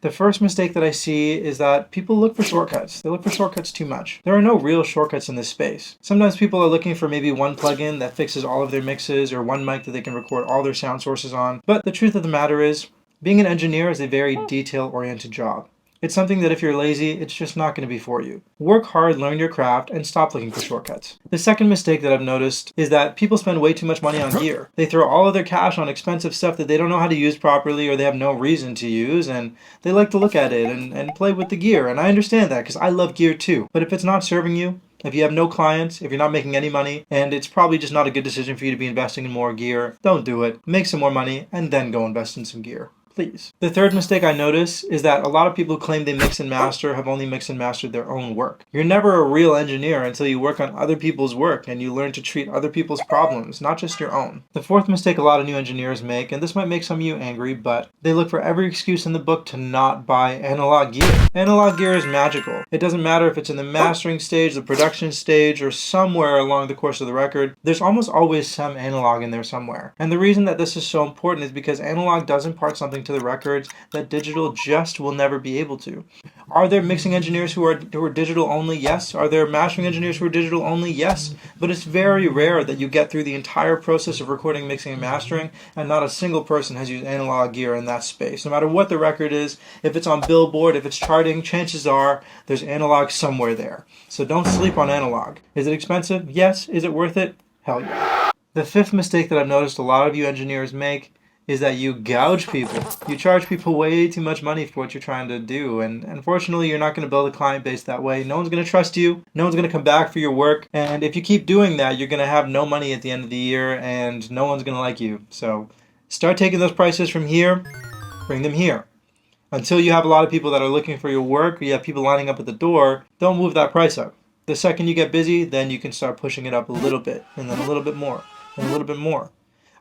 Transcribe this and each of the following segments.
The first mistake that I see is that people look for shortcuts. They look for shortcuts too much. There are no real shortcuts in this space. Sometimes people are looking for maybe one plugin that fixes all of their mixes or one mic that they can record all their sound sources on. But the truth of the matter is, being an engineer is a very detail-oriented job. It's something that if you're lazy, it's just not going to be for you. Work hard, learn your craft, and stop looking for shortcuts. The second mistake that I've noticed is that people spend way too much money on gear. They throw all of their cash on expensive stuff that they don't know how to use properly or they have no reason to use, and they like to look at it and play with the gear. And I understand that because I love gear too. But if it's not serving you, if you have no clients, if you're not making any money, and it's probably just not a good decision for you to be investing in more gear, don't do it. Make some more money and then go invest in some gear. Please. The third mistake I notice is that a lot of people who claim they mix and master have only mixed and mastered their own work. You're never a real engineer until you work on other people's work and you learn to treat other people's problems, not just your own. The fourth mistake a lot of new engineers make, and this might make some of you angry, but they look for every excuse in the book to not buy analog gear. Analog gear is magical. It doesn't matter if it's in the mastering stage, the production stage, or somewhere along the course of the record. There's almost always some analog in there somewhere. And the reason that this is so important is because analog does impart something to the records that digital just will never be able to. Are there mixing engineers who are digital only? Yes. Are there mastering engineers who are digital only? Yes. But it's very rare that you get through the entire process of recording, mixing, and mastering, and not a single person has used analog gear in that space. No matter what the record is, if it's on Billboard, if it's charting, chances are there's analog somewhere there. So don't sleep on analog. Is it expensive? Yes. Is it worth it? Hell yeah. The fifth mistake that I've noticed a lot of you engineers make is that you gouge people. You charge people way too much money for what you're trying to do, and unfortunately you're not going to build a client base that way. No one's going to trust you, no one's going to come back for your work, and if you keep doing that, you're going to have no money at the end of the year, and no one's going to like you. So start taking those prices from here, bring them here. Until you have a lot of people that are looking for your work, or you have people lining up at the door, don't move that price up. The second you get busy, then you can start pushing it up a little bit, and then a little bit more, and a little bit more.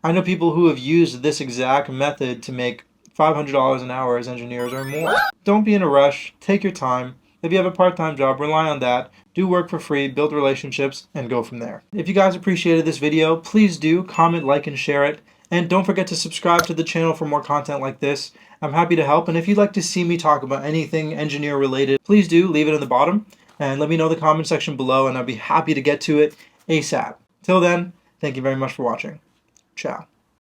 I know people who have used this exact method to make $500 an hour as engineers or more. Don't be in a rush. Take your time. If you have a part-time job, rely on that. Do work for free, build relationships, and go from there. If you guys appreciated this video, please do comment, like, and share it. And don't forget to subscribe to the channel for more content like this. I'm happy to help. And if you'd like to see me talk about anything engineer related, please do leave it in the bottom and let me know in the comment section below, and I'll be happy to get to it ASAP. Till then, thank you very much for watching. Ciao.